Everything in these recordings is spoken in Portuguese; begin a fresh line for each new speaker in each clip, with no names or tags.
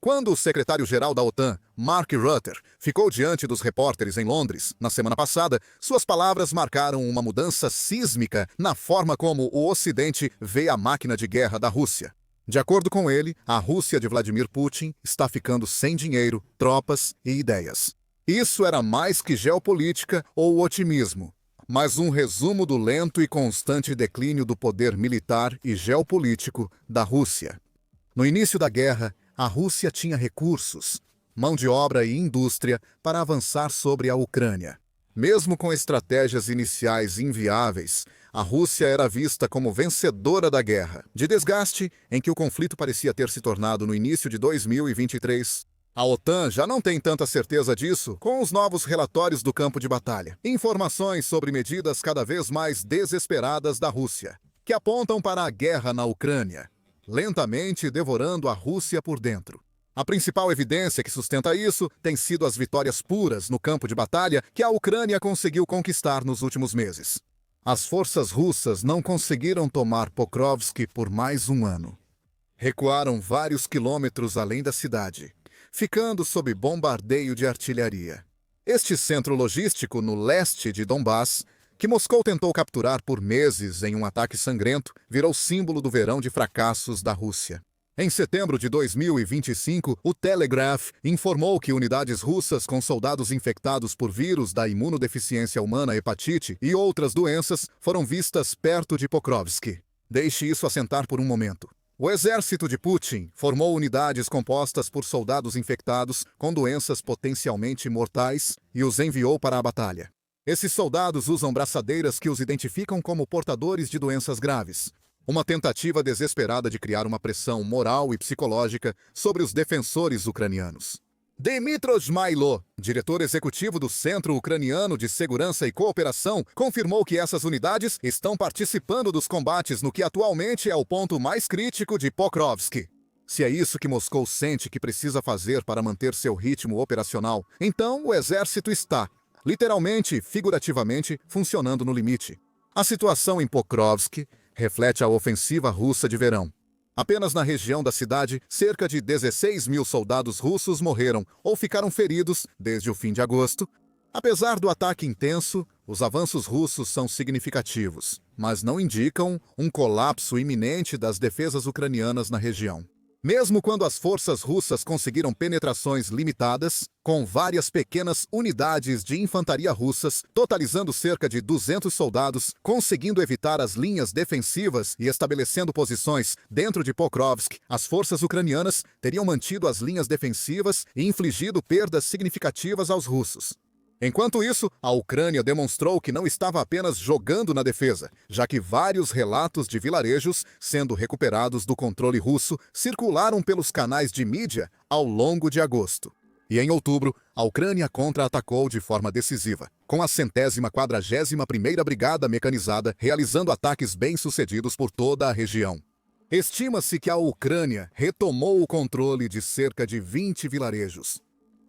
Quando o secretário-geral da OTAN, Mark Rutte, ficou diante dos repórteres em Londres, na semana passada, suas palavras marcaram uma mudança sísmica na forma como o Ocidente vê a máquina de guerra da Rússia. De acordo com ele, a Rússia de Vladimir Putin está ficando sem dinheiro, tropas e ideias. Isso era mais que geopolítica ou otimismo, mas um resumo do lento e constante declínio do poder militar e geopolítico da Rússia. No início da guerra, a Rússia tinha recursos, mão de obra e indústria para avançar sobre a Ucrânia. Mesmo com estratégias iniciais inviáveis, a Rússia era vista como vencedora da guerra, de desgaste em que o conflito parecia ter se tornado no início de 2023. A OTAN já não tem tanta certeza disso com os novos relatórios do campo de batalha. Informações sobre medidas cada vez mais desesperadas da Rússia, que apontam para a guerra na Ucrânia, lentamente devorando a Rússia por dentro. A principal evidência que sustenta isso tem sido as vitórias puras no campo de batalha que a Ucrânia conseguiu conquistar nos últimos meses. As forças russas não conseguiram tomar Pokrovsk por mais um ano. Recuaram vários quilômetros além da cidade, ficando sob bombardeio de artilharia. Este centro logístico no leste de Donbass, que Moscou tentou capturar por meses em um ataque sangrento, virou símbolo do verão de fracassos da Rússia. Em setembro de 2025, o Telegraph informou que unidades russas com soldados infectados por vírus da imunodeficiência humana, hepatite e outras doenças foram vistas perto de Pokrovsk. Deixe isso assentar por um momento. O exército de Putin formou unidades compostas por soldados infectados com doenças potencialmente mortais e os enviou para a batalha. Esses soldados usam braçadeiras que os identificam como portadores de doenças graves. Uma tentativa desesperada de criar uma pressão moral e psicológica sobre os defensores ucranianos. Dmytro Zhmailo, diretor executivo do Centro Ucraniano de Segurança e Cooperação, confirmou que essas unidades estão participando dos combates no que atualmente é o ponto mais crítico de Pokrovsk. Se é isso que Moscou sente que precisa fazer para manter seu ritmo operacional, então o exército está, literalmente e figurativamente, funcionando no limite. A situação em Pokrovsk reflete a ofensiva russa de verão. Apenas na região da cidade, cerca de 16 mil soldados russos morreram ou ficaram feridos desde o fim de agosto. Apesar do ataque intenso, os avanços russos são significativos, mas não indicam um colapso iminente das defesas ucranianas na região. Mesmo quando as forças russas conseguiram penetrações limitadas, com várias pequenas unidades de infantaria russas, totalizando cerca de 200 soldados, conseguindo evitar as linhas defensivas e estabelecendo posições dentro de Pokrovsk, as forças ucranianas teriam mantido as linhas defensivas e infligido perdas significativas aos russos. Enquanto isso, a Ucrânia demonstrou que não estava apenas jogando na defesa, já que vários relatos de vilarejos sendo recuperados do controle russo circularam pelos canais de mídia ao longo de agosto. E em outubro, a Ucrânia contra-atacou de forma decisiva, com a 141ª Brigada Mecanizada realizando ataques bem-sucedidos por toda a região. Estima-se que a Ucrânia retomou o controle de cerca de 20 vilarejos.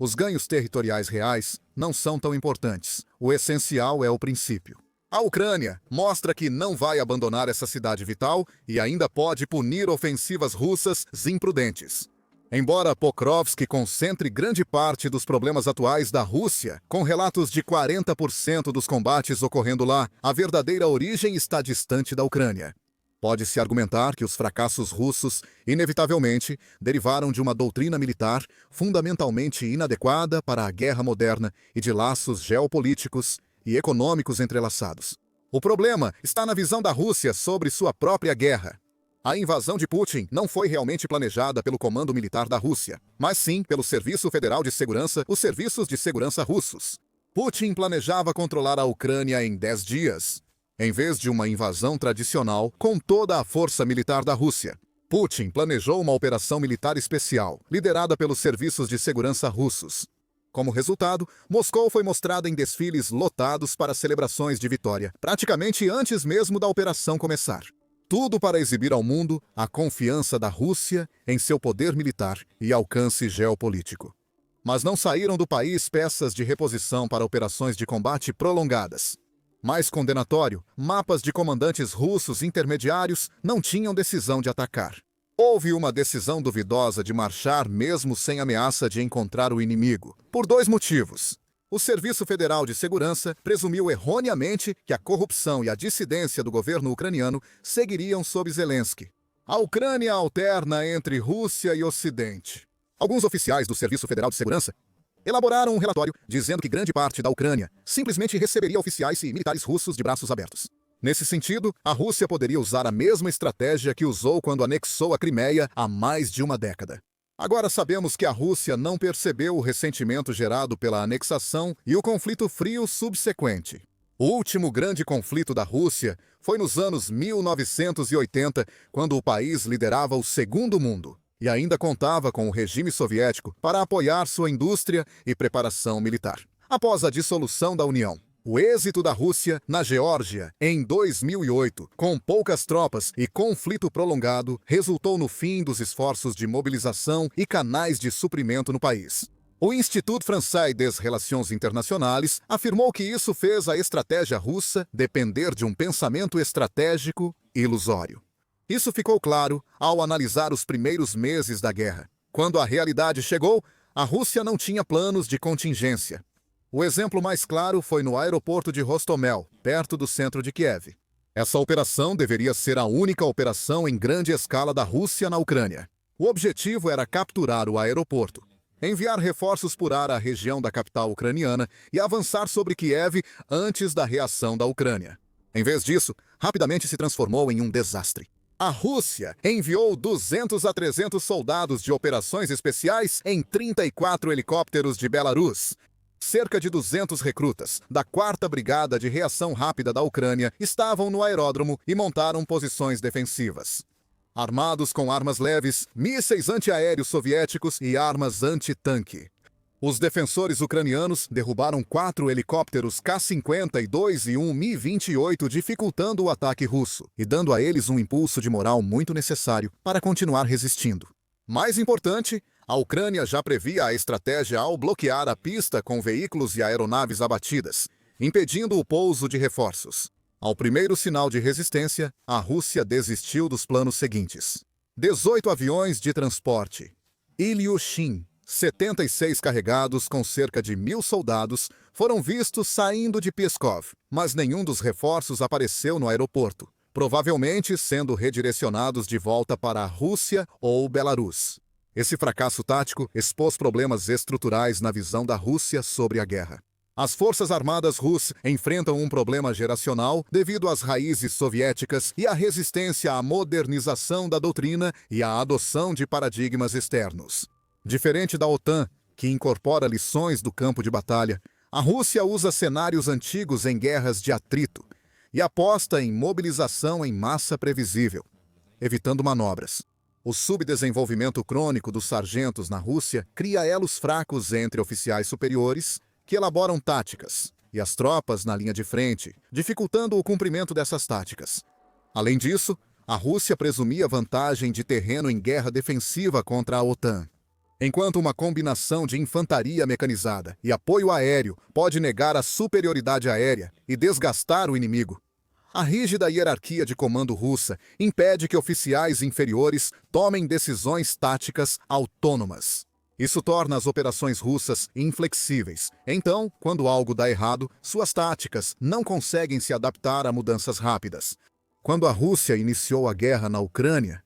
Os ganhos territoriais reais não são tão importantes. O essencial é o princípio. A Ucrânia mostra que não vai abandonar essa cidade vital e ainda pode punir ofensivas russas imprudentes. Embora Pokrovsk concentre grande parte dos problemas atuais da Rússia, com relatos de 40% dos combates ocorrendo lá, a verdadeira origem está distante da Ucrânia. Pode-se argumentar que os fracassos russos, inevitavelmente, derivaram de uma doutrina militar fundamentalmente inadequada para a guerra moderna e de laços geopolíticos e econômicos entrelaçados. O problema está na visão da Rússia sobre sua própria guerra. A invasão de Putin não foi realmente planejada pelo Comando Militar da Rússia, mas sim pelo Serviço Federal de Segurança, os serviços de segurança russos. Putin planejava controlar a Ucrânia em 10 dias. Em vez de uma invasão tradicional com toda a força militar da Rússia. Putin planejou uma operação militar especial, liderada pelos serviços de segurança russos. Como resultado, Moscou foi mostrada em desfiles lotados para celebrações de vitória, praticamente antes mesmo da operação começar. Tudo para exibir ao mundo a confiança da Rússia em seu poder militar e alcance geopolítico. Mas não saíram do país peças de reposição para operações de combate prolongadas. Mais condenatório, mapas de comandantes russos intermediários não tinham decisão de atacar. Houve uma decisão duvidosa de marchar mesmo sem ameaça de encontrar o inimigo, por dois motivos. O Serviço Federal de Segurança presumiu erroneamente que a corrupção e a dissidência do governo ucraniano seguiriam sob Zelensky. A Ucrânia alterna entre Rússia e Ocidente. Alguns oficiais do Serviço Federal de Segurança elaboraram um relatório dizendo que grande parte da Ucrânia simplesmente receberia oficiais e militares russos de braços abertos. Nesse sentido, a Rússia poderia usar a mesma estratégia que usou quando anexou a Crimeia há mais de uma década. Agora sabemos que a Rússia não percebeu o ressentimento gerado pela anexação e o conflito frio subsequente. O último grande conflito da Rússia foi nos anos 1980, quando o país liderava o Segundo Mundo e ainda contava com o regime soviético para apoiar sua indústria e preparação militar. Após a dissolução da União, o êxito da Rússia na Geórgia, em 2008, com poucas tropas e conflito prolongado, resultou no fim dos esforços de mobilização e canais de suprimento no país. O Institut Français des Relations Internationales afirmou que isso fez a estratégia russa depender de um pensamento estratégico ilusório. Isso ficou claro ao analisar os primeiros meses da guerra. Quando a realidade chegou, a Rússia não tinha planos de contingência. O exemplo mais claro foi no aeroporto de Hostomel, perto do centro de Kiev. Essa operação deveria ser a única operação em grande escala da Rússia na Ucrânia. O objetivo era capturar o aeroporto, enviar reforços por ar à região da capital ucraniana e avançar sobre Kiev antes da reação da Ucrânia. Em vez disso, rapidamente se transformou em um desastre. A Rússia enviou 200 a 300 soldados de operações especiais em 34 helicópteros de Belarus. Cerca de 200 recrutas da 4ª Brigada de Reação Rápida da Ucrânia estavam no aeródromo e montaram posições defensivas. Armados com armas leves, mísseis antiaéreos soviéticos e armas anti-tanque. Os defensores ucranianos derrubaram 4 helicópteros K-52 e um Mi-28, dificultando o ataque russo e dando a eles um impulso de moral muito necessário para continuar resistindo. Mais importante, a Ucrânia já previa a estratégia ao bloquear a pista com veículos e aeronaves abatidas, impedindo o pouso de reforços. Ao primeiro sinal de resistência, a Rússia desistiu dos planos seguintes. 18 aviões de transporte Ilyushin, 76 carregados com cerca de 1.000 soldados, foram vistos saindo de Pskov, mas nenhum dos reforços apareceu no aeroporto, provavelmente sendo redirecionados de volta para a Rússia ou Belarus. Esse fracasso tático expôs problemas estruturais na visão da Rússia sobre a guerra. As forças armadas russas enfrentam um problema geracional devido às raízes soviéticas e à resistência à modernização da doutrina e à adoção de paradigmas externos. Diferente da OTAN, que incorpora lições do campo de batalha, a Rússia usa cenários antigos em guerras de atrito e aposta em mobilização em massa previsível, evitando manobras. O subdesenvolvimento crônico dos sargentos na Rússia cria elos fracos entre oficiais superiores que elaboram táticas e as tropas na linha de frente, dificultando o cumprimento dessas táticas. Além disso, a Rússia presumia vantagem de terreno em guerra defensiva contra a OTAN. Enquanto uma combinação de infantaria mecanizada e apoio aéreo pode negar a superioridade aérea e desgastar o inimigo, a rígida hierarquia de comando russa impede que oficiais inferiores tomem decisões táticas autônomas. Isso torna as operações russas inflexíveis. Então, quando algo dá errado, suas táticas não conseguem se adaptar a mudanças rápidas. Quando a Rússia iniciou a guerra na Ucrânia,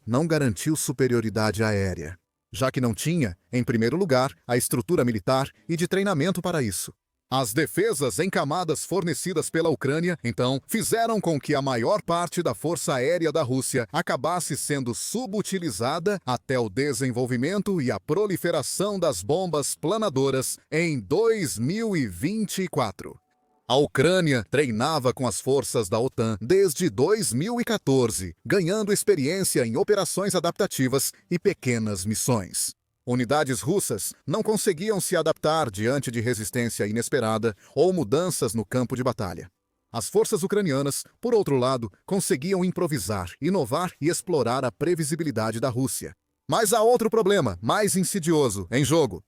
não garantiu superioridade aérea, já que não tinha, em primeiro lugar, a estrutura militar e de treinamento para isso. As defesas em camadas fornecidas pela Ucrânia, então, fizeram com que a maior parte da força aérea da Rússia acabasse sendo subutilizada até o desenvolvimento e a proliferação das bombas planadoras em 2024. A Ucrânia treinava com as forças da OTAN desde 2014, ganhando experiência em operações adaptativas e pequenas missões. Unidades russas não conseguiam se adaptar diante de resistência inesperada ou mudanças no campo de batalha. As forças ucranianas, por outro lado, conseguiam improvisar, inovar e explorar a previsibilidade da Rússia. Mas há outro problema, mais insidioso, em jogo.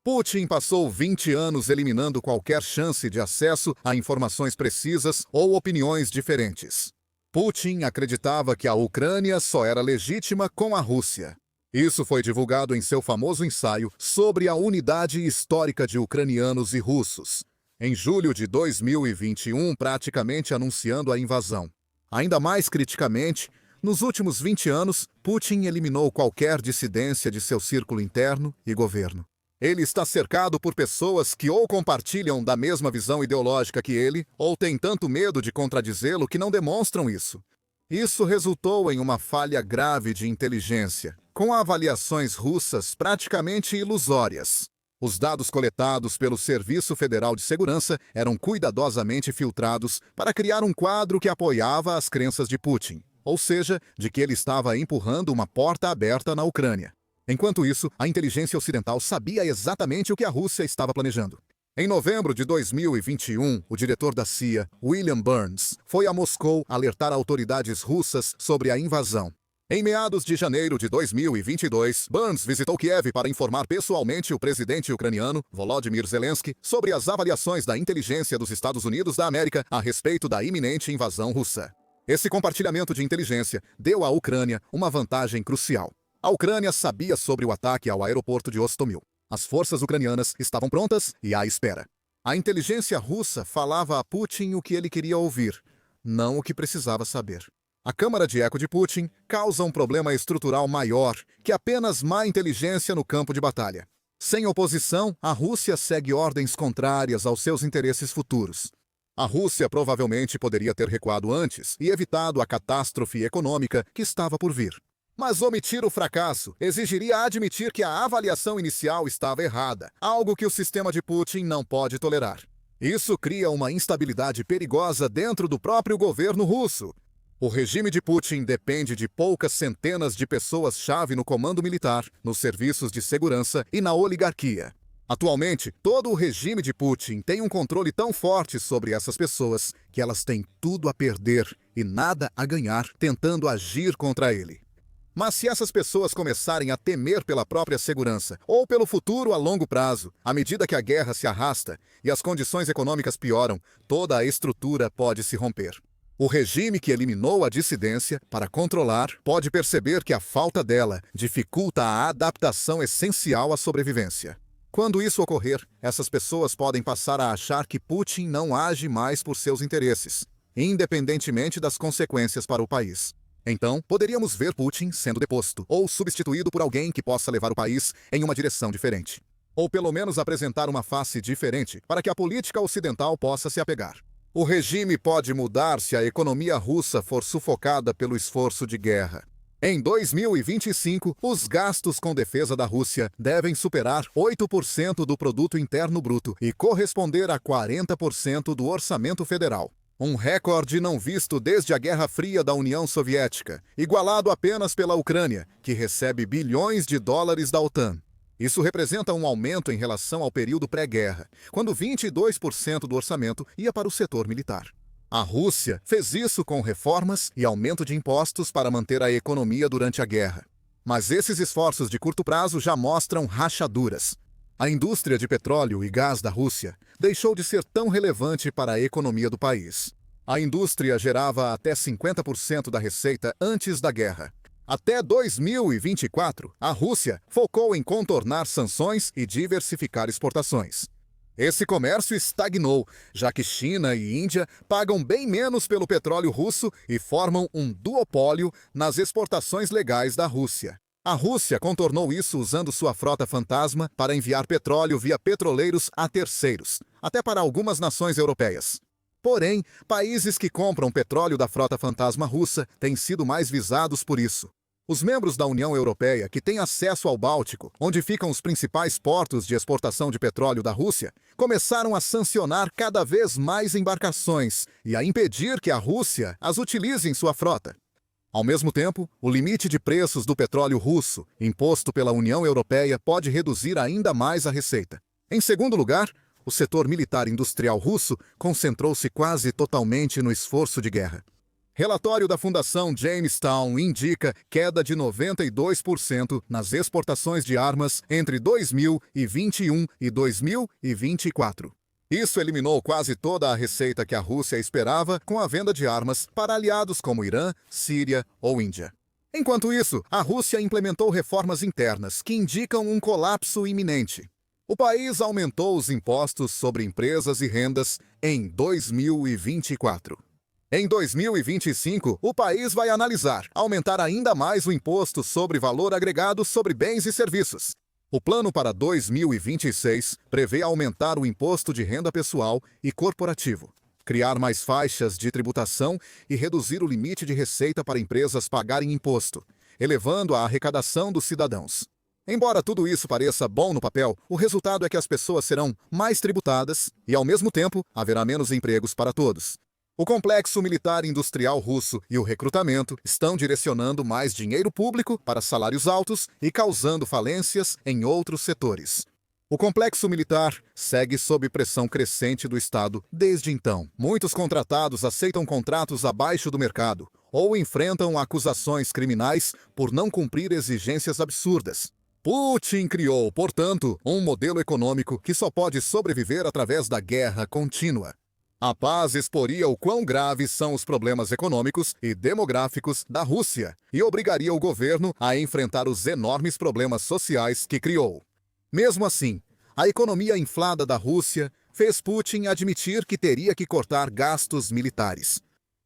Putin passou 20 anos eliminando qualquer chance de acesso a informações precisas ou opiniões diferentes. Putin acreditava que a Ucrânia só era legítima com a Rússia. Isso foi divulgado em seu famoso ensaio sobre a unidade histórica de ucranianos e russos, em julho de 2021, praticamente anunciando a invasão. Ainda mais criticamente, nos últimos 20 anos, Putin eliminou qualquer dissidência de seu círculo interno e governo. Ele está cercado por pessoas que ou compartilham da mesma visão ideológica que ele, ou têm tanto medo de contradizê-lo que não demonstram isso. Isso resultou em uma falha grave de inteligência, com avaliações russas praticamente ilusórias. Os dados coletados pelo Serviço Federal de Segurança eram cuidadosamente filtrados para criar um quadro que apoiava as crenças de Putin, ou seja, de que ele estava empurrando uma porta aberta na Ucrânia. Enquanto isso, a inteligência ocidental sabia exatamente o que a Rússia estava planejando. Em novembro de 2021, o diretor da CIA, William Burns, foi a Moscou alertar autoridades russas sobre a invasão. Em meados de janeiro de 2022, Burns visitou Kiev para informar pessoalmente o presidente ucraniano, Volodymyr Zelensky, sobre as avaliações da inteligência dos Estados Unidos da América a respeito da iminente invasão russa. Esse compartilhamento de inteligência deu à Ucrânia uma vantagem crucial. A Ucrânia sabia sobre o ataque ao aeroporto de Hostomel. As forças ucranianas estavam prontas e à espera. A inteligência russa falava a Putin o que ele queria ouvir, não o que precisava saber. A câmara de eco de Putin causa um problema estrutural maior que apenas má inteligência no campo de batalha. Sem oposição, a Rússia segue ordens contrárias aos seus interesses futuros. A Rússia provavelmente poderia ter recuado antes e evitado a catástrofe econômica que estava por vir. Mas omitir o fracasso exigiria admitir que a avaliação inicial estava errada, algo que o sistema de Putin não pode tolerar. Isso cria uma instabilidade perigosa dentro do próprio governo russo. O regime de Putin depende de poucas centenas de pessoas-chave no comando militar, nos serviços de segurança e na oligarquia. Atualmente, todo o regime de Putin tem um controle tão forte sobre essas pessoas que elas têm tudo a perder e nada a ganhar tentando agir contra ele. Mas se essas pessoas começarem a temer pela própria segurança ou pelo futuro a longo prazo, à medida que a guerra se arrasta e as condições econômicas pioram, toda a estrutura pode se romper. O regime que eliminou a dissidência para controlar pode perceber que a falta dela dificulta a adaptação essencial à sobrevivência. Quando isso ocorrer, essas pessoas podem passar a achar que Putin não age mais por seus interesses, independentemente das consequências para o país. Então, poderíamos ver Putin sendo deposto ou substituído por alguém que possa levar o país em uma direção diferente. Ou pelo menos apresentar uma face diferente para que a política ocidental possa se apegar. O regime pode mudar se a economia russa for sufocada pelo esforço de guerra. Em 2025, os gastos com defesa da Rússia devem superar 8% do produto interno bruto e corresponder a 40% do orçamento federal. Um recorde não visto desde a Guerra Fria da União Soviética, igualado apenas pela Ucrânia, que recebe bilhões de dólares da OTAN. Isso representa um aumento em relação ao período pré-guerra, quando 22% do orçamento ia para o setor militar. A Rússia fez isso com reformas e aumento de impostos para manter a economia durante a guerra. Mas esses esforços de curto prazo já mostram rachaduras. A indústria de petróleo e gás da Rússia deixou de ser tão relevante para a economia do país. A indústria gerava até 50% da receita antes da guerra. Até 2024, a Rússia focou em contornar sanções e diversificar exportações. Esse comércio estagnou, já que China e Índia pagam bem menos pelo petróleo russo e formam um duopólio nas exportações legais da Rússia. A Rússia contornou isso usando sua frota fantasma para enviar petróleo via petroleiros a terceiros, até para algumas nações europeias. Porém, países que compram petróleo da frota fantasma russa têm sido mais visados por isso. Os membros da União Europeia que têm acesso ao Báltico, onde ficam os principais portos de exportação de petróleo da Rússia, começaram a sancionar cada vez mais embarcações e a impedir que a Rússia as utilize em sua frota. Ao mesmo tempo, o limite de preços do petróleo russo, imposto pela União Europeia, pode reduzir ainda mais a receita. Em segundo lugar, o setor militar industrial russo concentrou-se quase totalmente no esforço de guerra. Relatório da Fundação Jamestown indica queda de 92% nas exportações de armas entre 2021 e 2024. Isso eliminou quase toda a receita que a Rússia esperava com a venda de armas para aliados como Irã, Síria ou Índia. Enquanto isso, a Rússia implementou reformas internas que indicam um colapso iminente. O país aumentou os impostos sobre empresas e rendas em 2024. Em 2025, o país vai analisar aumentar ainda mais o imposto sobre valor agregado sobre bens e serviços. O plano para 2026 prevê aumentar o imposto de renda pessoal e corporativo, criar mais faixas de tributação e reduzir o limite de receita para empresas pagarem imposto, elevando a arrecadação dos cidadãos. Embora tudo isso pareça bom no papel, o resultado é que as pessoas serão mais tributadas e, ao mesmo tempo, haverá menos empregos para todos. O complexo militar industrial russo e o recrutamento estão direcionando mais dinheiro público para salários altos e causando falências em outros setores. O complexo militar segue sob pressão crescente do Estado desde então. Muitos contratados aceitam contratos abaixo do mercado ou enfrentam acusações criminais por não cumprir exigências absurdas. Putin criou, portanto, um modelo econômico que só pode sobreviver através da guerra contínua. A paz exporia o quão graves são os problemas econômicos e demográficos da Rússia e obrigaria o governo a enfrentar os enormes problemas sociais que criou. Mesmo assim, a economia inflada da Rússia fez Putin admitir que teria que cortar gastos militares.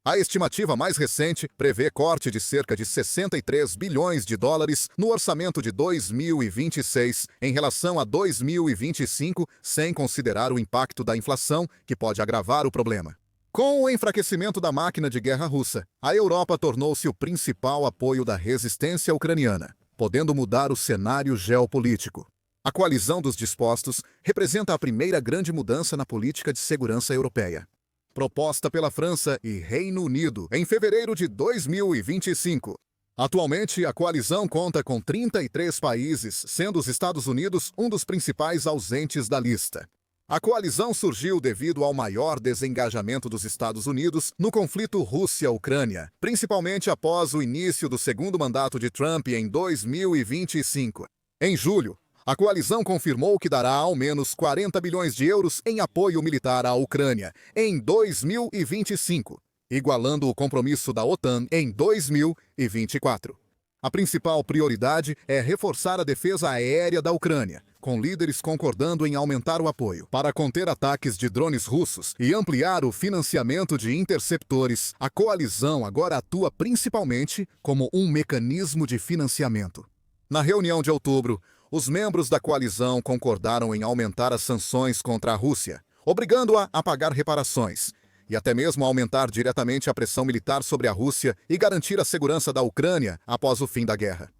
A estimativa mais recente prevê corte de cerca de 63 bilhões de dólares no orçamento de 2026 em relação a 2025, sem considerar o impacto da inflação, que pode agravar o problema. Com o enfraquecimento da máquina de guerra russa, a Europa tornou-se o principal apoio da resistência ucraniana, podendo mudar o cenário geopolítico. A coalizão dos dispostos representa a primeira grande mudança na política de segurança europeia, proposta pela França e Reino Unido em fevereiro de 2025. Atualmente, a coalizão conta com 33 países, sendo os Estados Unidos um dos principais ausentes da lista. A coalizão surgiu devido ao maior desengajamento dos Estados Unidos no conflito Rússia-Ucrânia, principalmente após o início do segundo mandato de Trump em 2025. Em julho, a coalizão confirmou que dará ao menos 40 bilhões de euros em apoio militar à Ucrânia em 2025, igualando o compromisso da OTAN em 2024. A principal prioridade é reforçar a defesa aérea da Ucrânia, com líderes concordando em aumentar o apoio. Para conter ataques de drones russos e ampliar o financiamento de interceptores, a coalizão agora atua principalmente como um mecanismo de financiamento. Na reunião de outubro, os membros da coalizão concordaram em aumentar as sanções contra a Rússia, obrigando-a a pagar reparações, e até mesmo aumentar diretamente a pressão militar sobre a Rússia e garantir a segurança da Ucrânia após o fim da guerra.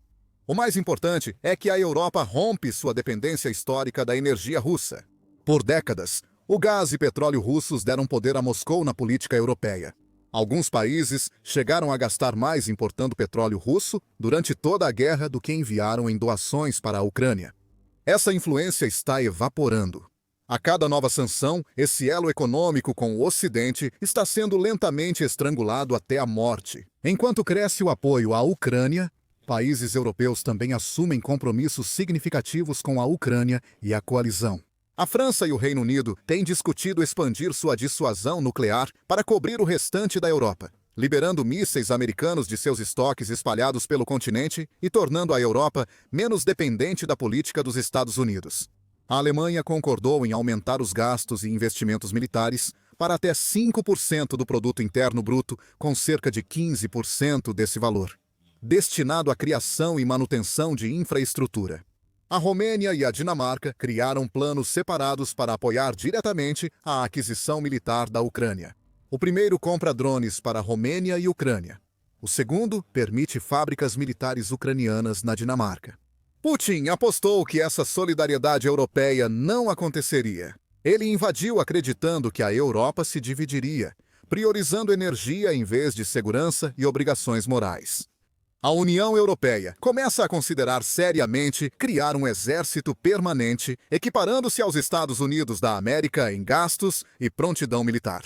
O mais importante é que a Europa rompe sua dependência histórica da energia russa. Por décadas, o gás e petróleo russos deram poder a Moscou na política europeia. Alguns países chegaram a gastar mais importando petróleo russo durante toda a guerra do que enviaram em doações para a Ucrânia. Essa influência está evaporando. A cada nova sanção, esse elo econômico com o Ocidente está sendo lentamente estrangulado até a morte. Enquanto cresce o apoio à Ucrânia, países europeus também assumem compromissos significativos com a Ucrânia e a coalizão. A França e o Reino Unido têm discutido expandir sua dissuasão nuclear para cobrir o restante da Europa, liberando mísseis americanos de seus estoques espalhados pelo continente e tornando a Europa menos dependente da política dos Estados Unidos. A Alemanha concordou em aumentar os gastos e investimentos militares para até 5% do produto interno bruto, com cerca de 15% desse valor, destinado à criação e manutenção de infraestrutura. A Romênia e a Dinamarca criaram planos separados para apoiar diretamente a aquisição militar da Ucrânia. O primeiro compra drones para a Romênia e Ucrânia. O segundo permite fábricas militares ucranianas na Dinamarca. Putin apostou que essa solidariedade europeia não aconteceria. Ele invadiu acreditando que a Europa se dividiria, priorizando energia em vez de segurança e obrigações morais. A União Europeia começa a considerar seriamente criar um exército permanente, equiparando-se aos Estados Unidos da América em gastos e prontidão militar.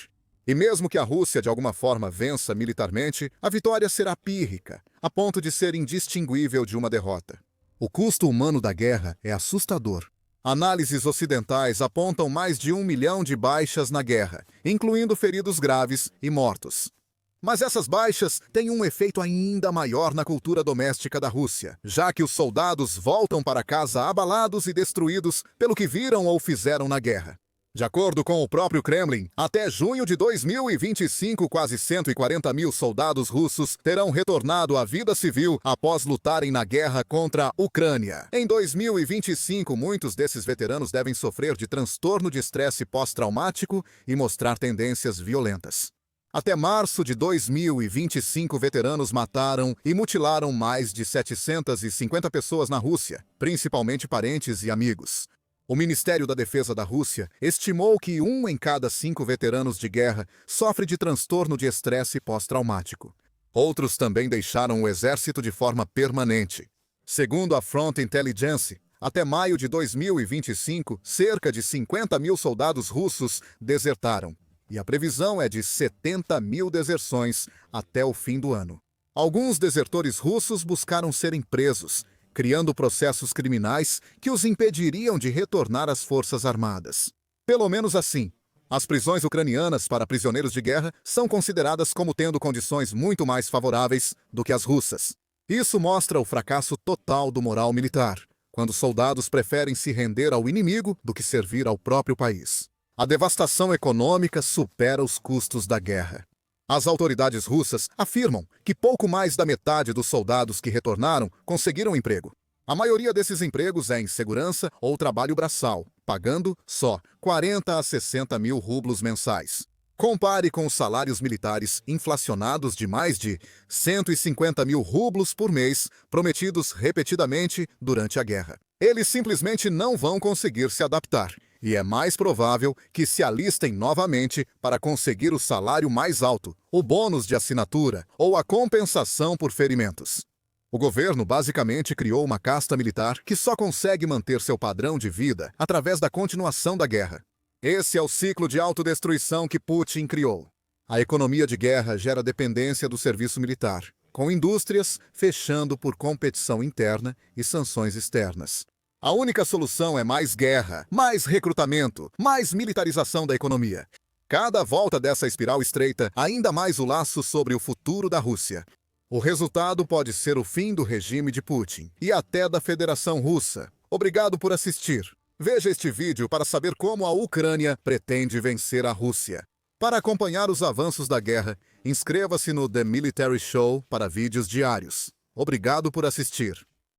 E mesmo que a Rússia de alguma forma vença militarmente, a vitória será pírrica, a ponto de ser indistinguível de uma derrota. O custo humano da guerra é assustador. Análises ocidentais apontam mais de 1 milhão de baixas na guerra, incluindo feridos graves e mortos. Mas essas baixas têm um efeito ainda maior na cultura doméstica da Rússia, já que os soldados voltam para casa abalados e destruídos pelo que viram ou fizeram na guerra. De acordo com o próprio Kremlin, até junho de 2025, quase 140 mil soldados russos terão retornado à vida civil após lutarem na guerra contra a Ucrânia. Em 2025, muitos desses veteranos devem sofrer de transtorno de estresse pós-traumático e mostrar tendências violentas. Até março de 2025, veteranos mataram e mutilaram mais de 750 pessoas na Rússia, principalmente parentes e amigos. O Ministério da Defesa da Rússia estimou que 1 em cada 5 veteranos de guerra sofre de transtorno de estresse pós-traumático. Outros também deixaram o exército de forma permanente. Segundo a Front Intelligence, até maio de 2025, cerca de 50 mil soldados russos desertaram. E a previsão é de 70 mil deserções até o fim do ano. Alguns desertores russos buscaram serem presos, criando processos criminais que os impediriam de retornar às forças armadas. Pelo menos assim, as prisões ucranianas para prisioneiros de guerra são consideradas como tendo condições muito mais favoráveis do que as russas. Isso mostra o fracasso total do moral militar, quando soldados preferem se render ao inimigo do que servir ao próprio país. A devastação econômica supera os custos da guerra. As autoridades russas afirmam que pouco mais da metade dos soldados que retornaram conseguiram emprego. A maioria desses empregos é em segurança ou trabalho braçal, pagando só 40 a 60 mil rublos mensais. Compare com os salários militares inflacionados de mais de 150 mil rublos por mês, prometidos repetidamente durante a guerra. Eles simplesmente não vão conseguir se adaptar. E é mais provável que se alistem novamente para conseguir o salário mais alto, o bônus de assinatura ou a compensação por ferimentos. O governo basicamente criou uma casta militar que só consegue manter seu padrão de vida através da continuação da guerra. Esse é o ciclo de autodestruição que Putin criou. A economia de guerra gera dependência do serviço militar, com indústrias fechando por competição interna e sanções externas. A única solução é mais guerra, mais recrutamento, mais militarização da economia. Cada volta dessa espiral estreita ainda mais o laço sobre o futuro da Rússia. O resultado pode ser o fim do regime de Putin e até da Federação Russa. Obrigado por assistir. Veja este vídeo para saber como a Ucrânia pretende vencer a Rússia. Para acompanhar os avanços da guerra, inscreva-se no The Military Show para vídeos diários. Obrigado por assistir.